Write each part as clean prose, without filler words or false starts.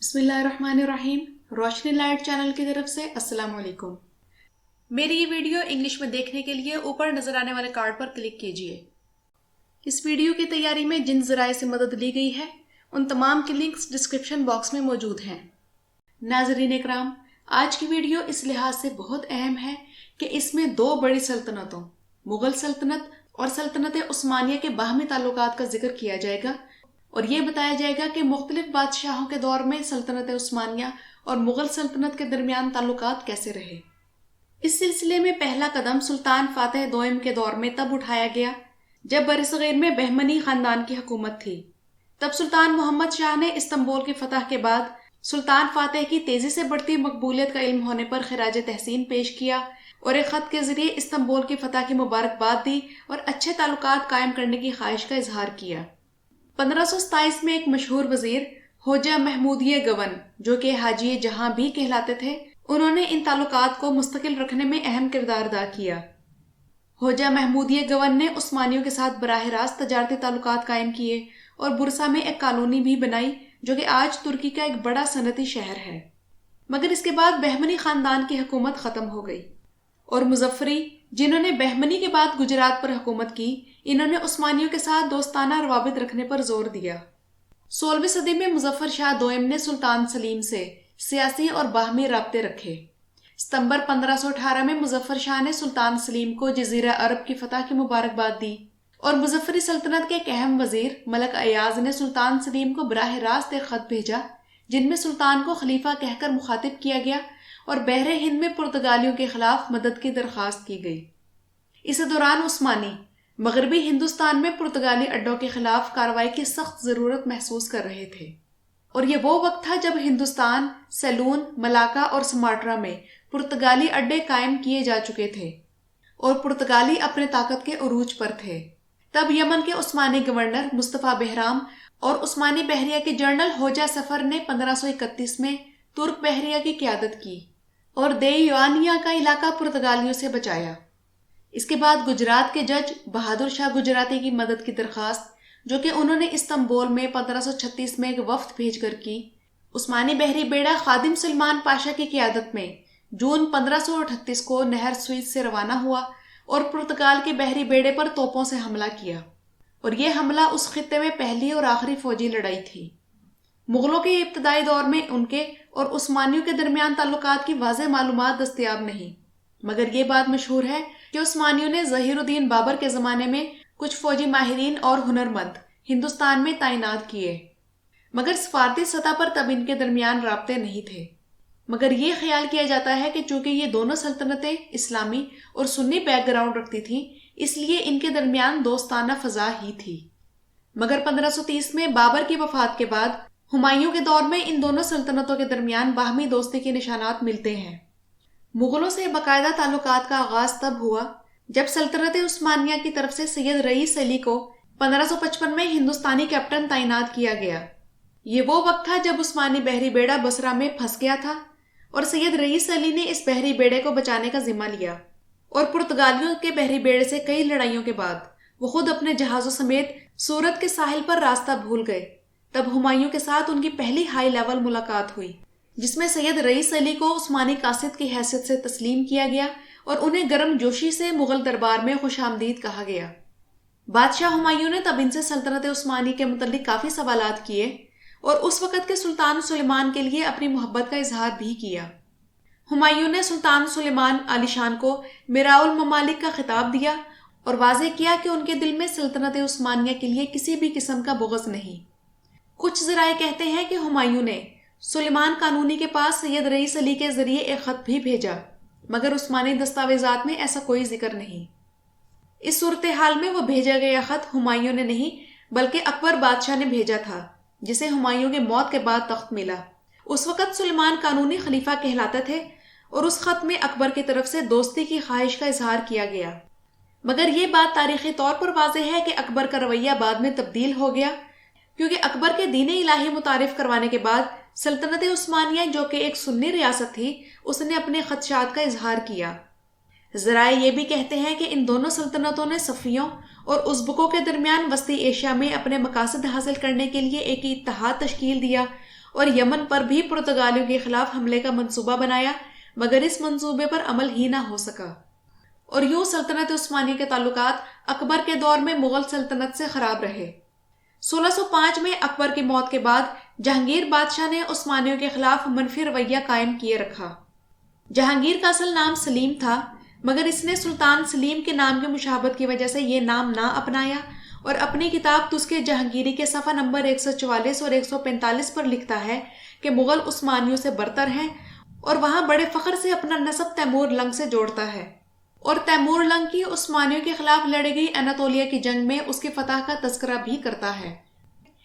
بسم اللہ الرحمن الرحیم۔ روشنی لائٹ چینل کی طرف سے السلام علیکم۔ میری یہ ویڈیو انگلش میں دیکھنے کے لیے اوپر نظر آنے والے کارڈ پر کلک کیجیے۔ اس ویڈیو کی تیاری میں جن ذرائع سے مدد لی گئی ہے ان تمام کی لنکس ڈسکرپشن باکس میں موجود ہیں۔ ناظرین اکرام، آج کی ویڈیو اس لحاظ سے بہت اہم ہے کہ اس میں دو بڑی سلطنتوں مغل سلطنت اور سلطنت عثمانیہ کے باہمی تعلقات کا ذکر کیا جائے گا، اور یہ بتایا جائے گا کہ مختلف بادشاہوں کے دور میں سلطنت عثمانیہ اور مغل سلطنت کے درمیان تعلقات کیسے رہے۔ اس سلسلے میں پہلا قدم سلطان فاتح دوئم کے دور میں تب اٹھایا گیا جب برصغیر میں بہمنی خاندان کی حکومت تھی۔ تب سلطان محمد شاہ نے استنبول کی فتح کے بعد سلطان فاتح کی تیزی سے بڑھتی مقبولیت کا علم ہونے پر خراج تحسین پیش کیا اور ایک خط کے ذریعے استنبول کی فتح کی مبارکباد دی اور اچھے تعلقات قائم کرنے کی خواہش کا اظہار کیا۔ 1527 میں ایک مشہور وزیر ہوجہ محمودیہ گون جو کہ حاجی جہاں بھی کہلاتے تھے، انہوں نے ان تعلقات کو مستقل رکھنے میں اہم کردار ادا کیا۔ ہوجہ محمودیہ گون نے عثمانیوں کے ساتھ براہ راست تجارتی تعلقات قائم کیے اور برسا میں ایک کالونی بھی بنائی جو کہ آج ترکی کا ایک بڑا صنعتی شہر ہے۔ مگر اس کے بعد بہمنی خاندان کی حکومت ختم ہو گئی اور مظفری، جنہوں نے بہمنی کے بعد گجرات پر حکومت کی، انہوں نے عثمانیوں کے ساتھ دوستانہ روابط رکھنے پر زور دیا۔ 16ویں صدی میں مظفر شاہ دوئم نے سلطان سلیم سے سیاسی اور باہمی رابطے رکھے۔ ستمبر 1518 میں مظفر شاہ نے سلطان سلیم کو جزیرہ عرب کی فتح کی مبارکباد دی، اور مظفری سلطنت کے ایک اہم وزیر ملک ایاز نے سلطان سلیم کو براہ راست ایک خط بھیجا جن میں سلطان کو خلیفہ کہہ کر مخاطب کیا گیا اور بحر ہند میں پرتگالیوں کے خلاف مدد کی درخواست کی گئی۔ اس دوران عثمانی مغربی ہندوستان میں پرتگالی اڈوں کے خلاف کارروائی کی سخت ضرورت محسوس کر رہے تھے، اور یہ وہ وقت تھا جب ہندوستان، سیلون، ملاکا اور سماٹرا میں پرتگالی اڈے قائم کیے جا چکے تھے اور پرتگالی اپنے طاقت کے عروج پر تھے۔ تب یمن کے عثمانی گورنر مصطفیٰ بہرام اور عثمانی بحریہ کے جنرل ہوجہ سفر نے 1531 میں ترک بحریہ کی قیادت کی اور دیوانیہ کا علاقہ پرتگالیوں سے بچایا۔ اس کے بعد گجرات کے جج بہادر شاہ گجراتی کی مدد کی درخواست، جو کہ انہوں نے استنبول میں 1536 میں ایک وفد بھیج کر کی، عثمانی بحری بیڑا خادم سلمان پاشا کی قیادت میں جون 1538 کو نہر سوئس سے روانہ ہوا اور پرتگال کے بحری بیڑے پر توپوں سے حملہ کیا، اور یہ حملہ اس خطے میں پہلی اور آخری فوجی لڑائی تھی۔ مغلوں کے ابتدائی دور میں ان کے اور عثمانیوں کے درمیان تعلقات کی واضح معلومات دستیاب نہیں، مگر یہ بات مشہور ہے کہ عثمانیوں نے ظہیر الدین بابر کے زمانے میں کچھ فوجی ماہرین اور ہنرمند ہندوستان میں تعینات کیے، مگر سفارتی سطح پر تب ان کے درمیان رابطے نہیں تھے۔ مگر یہ خیال کیا جاتا ہے کہ چونکہ یہ دونوں سلطنتیں اسلامی اور سنی بیک گراؤنڈ رکھتی تھیں، اس لیے ان کے درمیان دوستانہ فضا ہی تھی۔ مگر 1530 میں بابر کی وفات کے بعد ہمایوں کے دور میں ان دونوں سلطنتوں کے درمیان باہمی دوستی کے نشانات ملتے ہیں۔ مغلوں سے باقاعدہ تعلقات کا آغاز تب ہوا جب سلطنت عثمانیہ کی طرف سے سید رئیس علی کو 1555 میں ہندوستانی کیپٹن تعینات کیا گیا۔ یہ وہ وقت تھا جب عثمانی بحری بیڑا بصرہ میں پھنس گیا تھا اور سید رئیس علی نے اس بحری بیڑے کو بچانے کا ذمہ لیا، اور پرتگالیوں کے بحری بیڑے سے کئی لڑائیوں کے بعد وہ خود اپنے جہازوں سمیت سورت کے ساحل پر راستہ بھول گئے۔ تب ہمایوں کے ساتھ ان کی پہلی ہائی لیول ملاقات ہوئی، جس میں سید رئیس علی کو عثمانی قاصد کی حیثیت سے تسلیم کیا گیا اور انہیں گرم جوشی سے مغل دربار میں خوش آمدید کہا گیا۔ بادشاہ ہمایوں نے تب ان سے سلطنت عثمانی کے متعلق کافی سوالات کیے اور اس وقت کے سلطان سلیمان کے لیے اپنی محبت کا اظہار بھی کیا۔ ہمایوں نے سلطان سلیمان عالی شان کو میراء الممالک کا خطاب دیا اور واضح کیا کہ ان کے دل میں سلطنت عثمانیہ کے لیے کسی بھی قسم کا بغض نہیں۔ کچھ ذرائع کہتے ہیں کہ ہمایوں نے سلیمان قانونی کے پاس سید رئیس علی کے ذریعے ایک خط بھی بھیجا، مگر عثمانی دستاویزات میں ایسا کوئی ذکر نہیں۔ اس صورتحال میں وہ بھیجا گیا خط ہمایوں نے نہیں بلکہ اکبر بادشاہ نے بھیجا تھا، جسے ہمایوں کے موت کے بعد تخت ملا۔ اس وقت سلیمان قانونی خلیفہ کہلاتے تھے اور اس خط میں اکبر کی طرف سے دوستی کی خواہش کا اظہار کیا گیا، مگر یہ بات تاریخی طور پر واضح ہے کہ اکبر کا رویہ بعد میں تبدیل ہو گیا، کیونکہ اکبر کے دین الہی متعارف کروانے کے بعد سلطنت عثمانیہ جو کہ ایک سنی ریاست تھی، اس نے اپنے خدشات کا اظہار کیا۔ ذرائع یہ بھی کہتے ہیں کہ ان دونوں سلطنتوں نے صفیوں اور ازبکوں کے درمیان وسطی ایشیا میں اپنے مقاصد حاصل کرنے کے لیے ایک اتحاد تشکیل دیا اور یمن پر بھی پرتگالیوں کے خلاف حملے کا منصوبہ بنایا، مگر اس منصوبے پر عمل ہی نہ ہو سکا، اور یوں سلطنت عثمانیہ کے تعلقات اکبر کے دور میں مغل سلطنت سے خراب رہے۔ 1605 میں اکبر کی موت کے بعد جہانگیر بادشاہ نے عثمانیوں کے خلاف منفی رویہ قائم کیے رکھا۔ جہانگیر کا اصل نام سلیم تھا، مگر اس نے سلطان سلیم کے نام کی مشابہت کی وجہ سے یہ نام نہ اپنایا، اور اپنی کتاب تذکرہ جہانگیری کے صفحہ نمبر 144 اور 145 پر لکھتا ہے کہ مغل عثمانیوں سے برتر ہیں، اور وہاں بڑے فخر سے اپنا نسب تیمور لنگ سے جوڑتا ہے، اور تیمور لنگ کی عثمانیوں کے خلاف لڑی گئی اناتولیہ کی جنگ میں اس کی فتح کا تذکرہ بھی کرتا ہے۔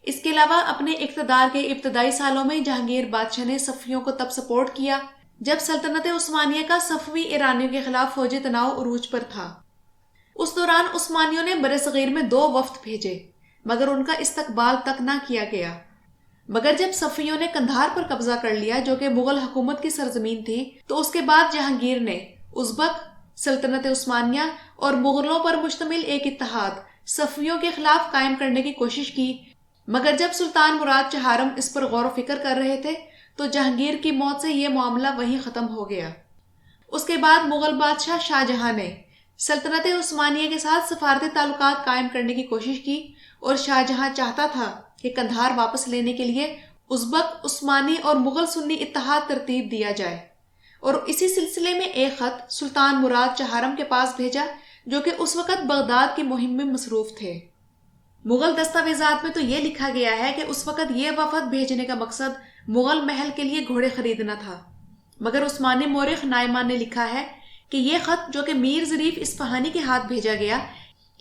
اس کے علاوہ اپنے اقتدار کے ابتدائی سالوں میں جہانگیر بادشاہ نے صفویوں کو تب سپورٹ کیا جب سلطنت عثمانیہ کا صفوی ایرانیوں کے خلاف فوجی تناؤ عروج پر تھا۔ اس دوران عثمانیوں نے برصغیر میں 2 وفد بھیجے، مگر ان کا استقبال تک نہ کیا گیا۔ مگر جب صفویوں نے قندھار پر قبضہ کر لیا، جو کہ مغل حکومت کی سرزمین تھی، تو اس کے بعد جہانگیر نے ازبک، سلطنت عثمانیہ اور مغلوں پر مشتمل ایک اتحاد صفویوں کے خلاف قائم کرنے کی کوشش کی، مگر جب سلطان مراد چہارم اس پر غور و فکر کر رہے تھے تو جہانگیر کی موت سے یہ معاملہ وہیں ختم ہو گیا۔ اس کے بعد مغل بادشاہ شاہ جہاں نے سلطنت عثمانیہ کے ساتھ سفارتی تعلقات قائم کرنے کی کوشش کی، اور شاہ جہاں چاہتا تھا کہ قندھار واپس لینے کے لیے ازبک، عثمانی اور مغل سنی اتحاد ترتیب دیا جائے، اور اسی سلسلے میں ایک خط سلطان مراد چہارم کے پاس بھیجا، جو کہ اس وقت بغداد کی مہم میں مصروف تھے۔ مغل دستاویزات میں تو یہ لکھا گیا ہے کہ اس وقت یہ وفد بھیجنے کا مقصد مغل محل کے لیے گھوڑے خریدنا تھا، مگر عثمانی مورخ نائمان نے لکھا ہے کہ یہ خط، جو کہ میر ظریف اصفہانی کے ہاتھ بھیجا گیا،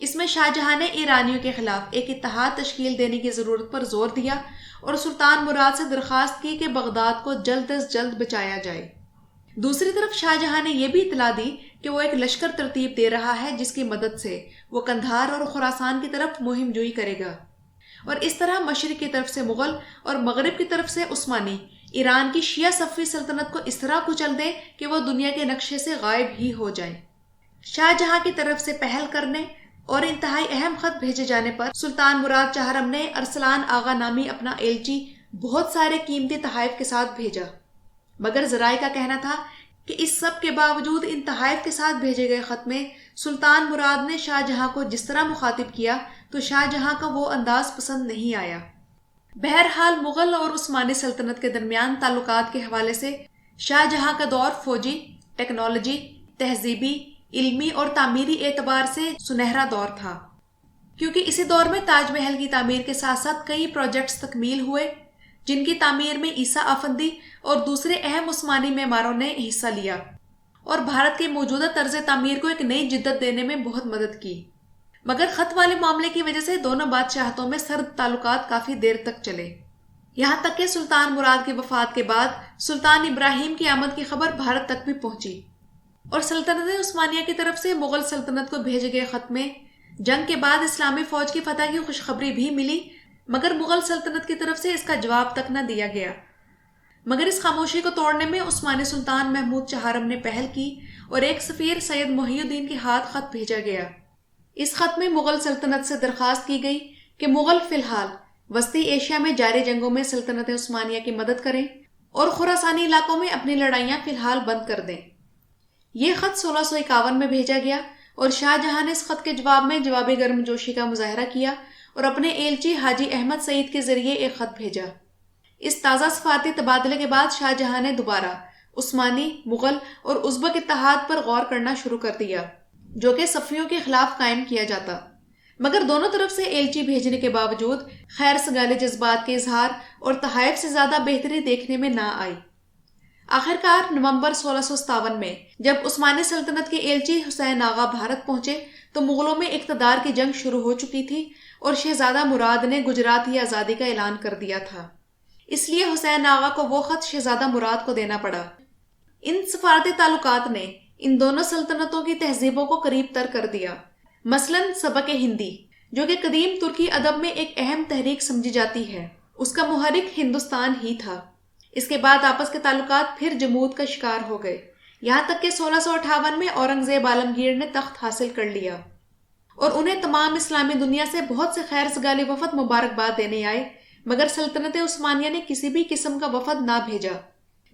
اس میں شاہ جہاں نے ایرانیوں کے خلاف ایک اتحاد تشکیل دینے کی ضرورت پر زور دیا، اور سلطان مراد سے درخواست کی کہ بغداد کو جلد از جلد بچایا جائے۔ دوسری طرف شاہ جہاں نے یہ بھی اطلاع دی کہ وہ ایک لشکر ترتیب دے رہا ہے جس کی مدد سے وہ قندھار اور خراسان کی طرف مہم جوئی کرے گا، اور اس طرح مشرق کی طرف سے مغل اور مغرب کی طرف سے عثمانی ایران کی شیعہ صفوی سلطنت کو اس طرح کچل دے کہ وہ دنیا کے نقشے سے غائب ہی ہو جائیں۔ شاہ جہاں کی طرف سے پہل کرنے اور انتہائی اہم خط بھیجے جانے پر سلطان مراد چہارم نے ارسلان آغا نامی اپنا ایلچی بہت سارے قیمتی تحائف کے ساتھ بھیجا، مگر ذرائع کا کہنا تھا کہ اس سب کے باوجود ان تحائف کے ساتھ بھیجے گئے خط میں سلطان مراد نے شاہ جہاں کو جس طرح مخاطب کیا تو شاہ جہاں کا وہ انداز پسند نہیں آیا۔ بہرحال مغل اور عثمانی سلطنت کے درمیان تعلقات کے حوالے سے شاہ جہاں کا دور فوجی، ٹیکنالوجی، تہذیبی، علمی اور تعمیری اعتبار سے سنہرا دور تھا، کیونکہ اسی دور میں تاج محل کی تعمیر کے ساتھ ساتھ کئی پروجیکٹس تکمیل ہوئے، جن کی تعمیر میں عیسیٰ آفندی اور دوسرے اہم عثمانی معماروں نے حصہ لیا، اور بھارت کے موجودہ طرز تعمیر کو ایک نئی جدت دینے میں بہت مدد کی۔ مگر خط والے معاملے کی وجہ سے دونوں بادشاہتوں میں سرد تعلقات کافی دیر تک چلے، یہاں تک کہ سلطان مراد کی وفات کے بعد سلطان ابراہیم کی آمد کی خبر بھارت تک بھی پہنچی، اور سلطنت عثمانیہ کی طرف سے مغل سلطنت کو بھیجے گئے خط میں جنگ کے بعد اسلامی فوج کی فتح کی خوشخبری بھی ملی، مگر مغل سلطنت کی طرف سے اس کا جواب تک نہ دیا گیا۔ مگر اس خاموشی کو توڑنے میں عثمانی سلطان محمود چہارم نے پہل کی، اور ایک سفیر سید محی الدین کے ہاتھ خط بھیجا گیا۔ اس خط میں مغل سلطنت سے درخواست کی گئی کہ مغل فی الحال وسطی ایشیا میں جاری جنگوں میں سلطنت عثمانیہ کی مدد کریں، اور خراسانی علاقوں میں اپنی لڑائیاں فی الحال بند کر دیں۔ یہ خط 1651 میں بھیجا گیا، اور شاہ جہاں نے اس خط کے جواب میں جوابی گرم جوشی کا مظاہرہ کیا اور اپنے ایلچی حاجی احمد سعید کے ذریعے ایک خط بھیجا۔ اس تازہ سفارتی تبادلے کے بعد شاہ جہاں نے دوبارہ عثمانی، مغل اور ازبک اتحاد پر غور کرنا شروع کر دیا، جو کہ صفویوں کے خلاف قائم کیا جاتا، مگر دونوں طرف سے ایلچی بھیجنے کے باوجود خیر سگالے جذبات کے اظہار اور تحائف سے زیادہ بہتری دیکھنے میں نہ آئی۔ آخرکار نومبر 1657 میں جب عثمانی سلطنت کے ایلچی حسین آغا بھارت پہنچے تو مغلوں میں اقتدار کی جنگ شروع ہو چکی تھی، اور شہزادہ مراد نے گجرات کی آزادی کا اعلان کر دیا تھا، اس لیے حسین آغا کو وہ خط شہزادہ مراد کو دینا پڑا۔ ان سفارتی تعلقات نے ان دونوں سلطنتوں کی تہذیبوں کو قریب تر کر دیا، مثلاً سبق ہندی، جو کہ قدیم ترکی ادب میں ایک اہم تحریک سمجھی جاتی ہے، اس کا محرک ہندوستان ہی تھا۔ اس کے بعد آپس کے تعلقات پھر جمود کا شکار ہو گئے، یہاں تک کہ 1658 میں اورنگزیب عالمگیر نے تخت حاصل کر لیا، اور انہیں تمام اسلامی دنیا سے بہت سے خیر سگالی وفد مبارکباد دینے آئے، مگر سلطنت عثمانیہ نے کسی بھی قسم کا وفد نہ بھیجا،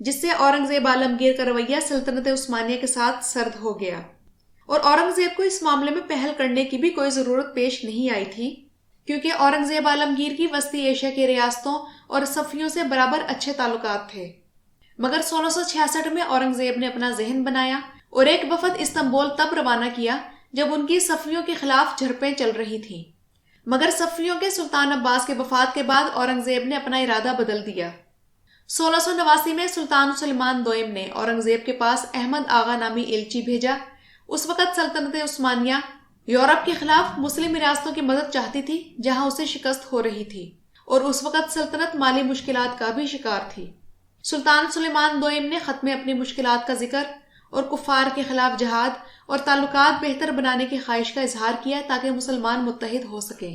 جس سے اورنگزیب عالمگیر کا رویہ سلطنت عثمانیہ کے ساتھ سرد ہو گیا، اور اورنگزیب کو اس معاملے میں پہل کرنے کی بھی کوئی ضرورت پیش نہیں آئی تھی، کیونکہ اورنگزیب عالمگیر کی وسطی ایشیا کی ریاستوں اور صفویوں سے برابر اچھے تعلقات تھے۔ مگر 1666 میں اورنگزیب نے اپنا ذہن بنایا اور ایک وفد استنبول تب روانہ کیا جب ان کی صفویوں کے خلاف جھڑپیں چل رہی تھیں، مگر صفویوں کے سلطان عباس کے وفات کے بعد اورنگزیب نے اپنا ارادہ بدل دیا۔ 1689 میں سلطان سلیمان دوئم نے اورنگزیب کے پاس احمد آغا نامی ایلچی بھیجا۔ اس وقت سلطنت عثمانیہ یورپ کے خلاف مسلم ریاستوں کی مدد چاہتی تھی جہاں اسے شکست ہو رہی تھی، اور اس وقت سلطنت مالی مشکلات کا بھی شکار تھی۔ سلطان سلیمان دوئم نے خط میں اپنی مشکلات کا ذکر اور کفار کے خلاف جہاد اور تعلقات بہتر بنانے کی خواہش کا اظہار کیا تاکہ مسلمان متحد ہو سکیں،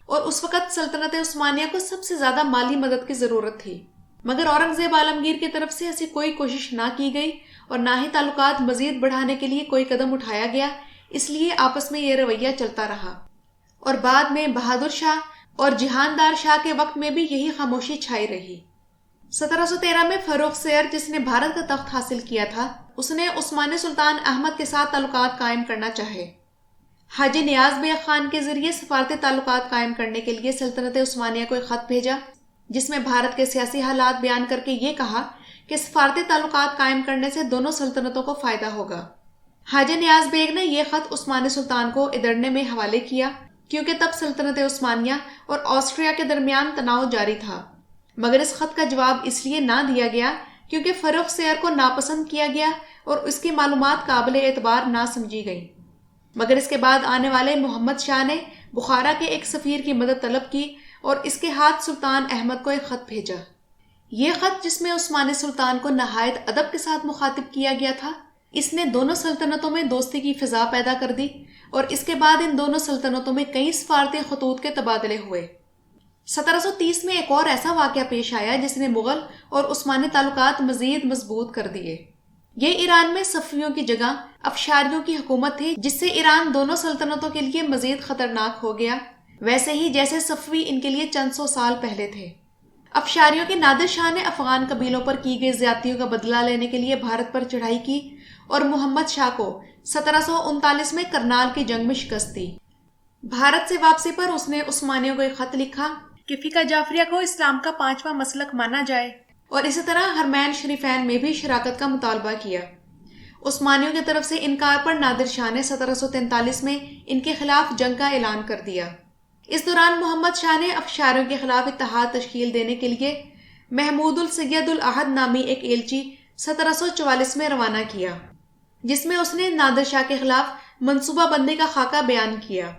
اور اس وقت سلطنت عثمانیہ کو سب سے زیادہ مالی مدد کی ضرورت تھی، مگر اورنگزیب عالمگیر کی طرف سے ایسی کوئی کوشش نہ کی گئی اور نہ ہی تعلقات مزید بڑھانے کے لیے کوئی قدم اٹھایا گیا، اس لیے آپس میں یہ رویہ چلتا رہا، اور بعد میں بہادر شاہ اور جہاندار شاہ کے وقت میں بھی یہی خاموشی چھائی رہی۔ 1713 میں فروخ سیر، جس نے بھارت کا تخت حاصل کیا تھا، اس نے عثمانی سلطان احمد کے ساتھ تعلقات قائم کرنا چاہے۔ حاجی نیاز بیگ خان کے ذریعے سفارتی تعلقات قائم کرنے کے لیے سلطنت عثمانیہ کو ایک خط بھیجا، جس میں بھارت کے سیاسی حالات بیان کر کے یہ کہا کہ سفارتی تعلقات قائم کرنے سے دونوں سلطنتوں کو فائدہ ہوگا۔ حاجی نیاز بیگ نے یہ خط عثمانی سلطان کو ادرنے میں حوالے کیا، کیونکہ تب سلطنت عثمانیہ اور آسٹریا کے درمیان تناؤ جاری تھا، مگر اس خط کا جواب اس لیے نہ دیا گیا کیونکہ فروخ سیر کو ناپسند کیا گیا اور اس کی معلومات قابل اعتبار نہ سمجھی گئیں۔ مگر اس کے بعد آنے والے محمد شاہ نے بخارا کے ایک سفیر کی مدد طلب کی اور اس کے ہاتھ سلطان احمد کو ایک خط بھیجا۔ یہ خط، جس میں عثمانی سلطان کو نہایت ادب کے ساتھ مخاطب کیا گیا تھا، اس نے دونوں سلطنتوں میں دوستی کی فضا پیدا کر دی، اور اس کے بعد ان دونوں سلطنتوں میں کئی سفارتی خطوط کے تبادلے ہوئے۔ 1730 میں ایک اور ایسا واقعہ پیش آیا جس نے مغل اور عثمانی تعلقات مزید مضبوط کر دیے۔ یہ ایران میں صفویوں کی جگہ افشاریوں کی حکومت تھی، جس سے ایران دونوں سلطنتوں کے لیے مزید خطرناک ہو گیا، ویسے ہی جیسے صفوی ان کے لیے چند سو سال پہلے تھے۔ افشاریوں کے نادر شاہ نے افغان قبیلوں پر کی گئی زیادتیوں کا بدلہ لینے کے لیے بھارت پر چڑھائی کی اور محمد شاہ کو 1739 میں کرنال کی جنگ میں شکست دی۔ بھارت سے واپسی پر اس نے عثمانیوں کو ایک خط لکھا کہ فقہ جعفریہ کو اسلام کا 5واں مسلک مانا جائے، اور اسی طرح حرمین شریفین میں بھی شراکت کا مطالبہ کیا۔ عثمانیوں کی طرف سے انکار پر نادر شاہ نے 1743 میں ان کے خلاف جنگ کا اعلان کر دیا۔ اس دوران محمد شاہ نے افشاریوں کے خلاف اتحاد تشکیل دینے کے لیے محمود السید العہد نامی ایک ایلچی 1744 میں روانہ کیا، جس میں اس نے نادر شاہ کے خلاف منصوبہ بندی کا خاکہ بیان کیا۔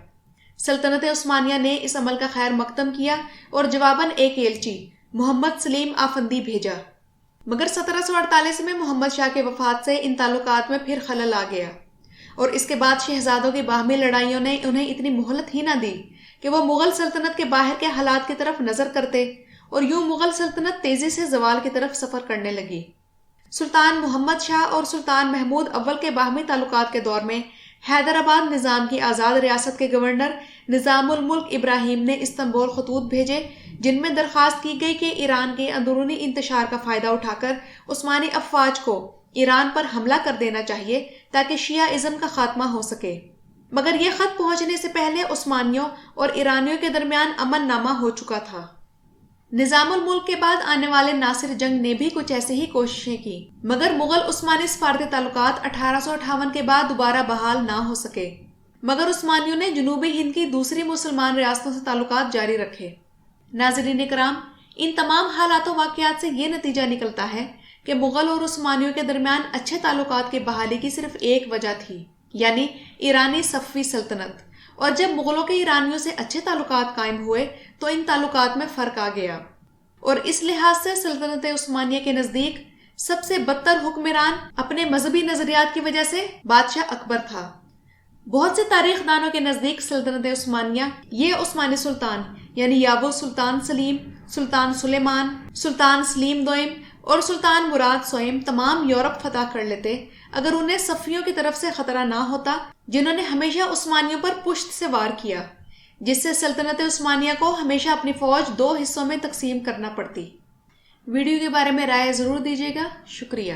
سلطنت عثمانیہ نے اس عمل کا خیر مقدم کیا اور جواباً ایک ایلچی محمد سلیم آفندی بھیجا، مگر 1748 میں محمد شاہ کے وفات سے ان تعلقات میں پھر خلل آ گیا، اور اس کے بعد شہزادوں کی باہمی لڑائیوں نے انہیں اتنی مہلت ہی نہ دی کہ وہ مغل سلطنت کے باہر کے حالات کی طرف نظر کرتے، اور یوں مغل سلطنت تیزی سے زوال کی طرف سفر کرنے لگی۔ سلطان محمد شاہ اور سلطان محمود اول کے باہمی تعلقات کے دور میں حیدرآباد نظام کی آزاد ریاست کے گورنر نظام الملک ابراہیم نے استنبول خطوط بھیجے، جن میں درخواست کی گئی کہ ایران کے اندرونی انتشار کا فائدہ اٹھا کر عثمانی افواج کو ایران پر حملہ کر دینا چاہیے تاکہ شیعہ ازم کا خاتمہ ہو سکے۔ مگر یہ خط پہنچنے سے پہلے عثمانیوں اور ایرانیوں کے درمیان امن نامہ ہو چکا تھا۔ نظام الملک کے بعد آنے والے ناصر جنگ نے بھی کچھ ایسے ہی کوششیں کی، مگر مغل عثمانی سفارتی تعلقات 1858 کے بعد دوبارہ بحال نہ ہو سکے، مگر عثمانیوں نے جنوبی ہند کی دوسری مسلمان ریاستوں سے تعلقات جاری رکھے۔ ناظرین کرام، ان تمام حالات و واقعات سے یہ نتیجہ نکلتا ہے کہ مغل اور عثمانیوں کے درمیان اچھے تعلقات کی بحالی کی صرف ایک وجہ تھی، یعنی ایرانی صفوی سلطنت، اور جب مغلوں کے ایرانیوں سے اچھے تعلقات قائم ہوئے تو ان تعلقات میں فرق آ گیا، اور اس لحاظ سے سلطنت عثمانیہ کے نزدیک سب سے بدتر حکمران اپنے مذہبی نظریات کی وجہ سے بادشاہ اکبر تھا۔ بہت سے تاریخ دانوں کے نزدیک سلطنت عثمانیہ یہ عثمانی سلطان یعنی یابو سلطان سلیم، سلطان سلیمان، سلطان سلیم دوئم اور سلطان مراد سوئم تمام یورپ فتح کر لیتے اگر انہیں صفویوں کی طرف سے خطرہ نہ ہوتا، جنہوں نے ہمیشہ عثمانیوں پر پشت سے وار کیا۔ جس سے سلطنت عثمانیہ کو ہمیشہ اپنی فوج 2 حصوں میں تقسیم کرنا پڑتی۔ ویڈیو کے بارے میں رائے ضرور دیجیے گا۔ شکریہ۔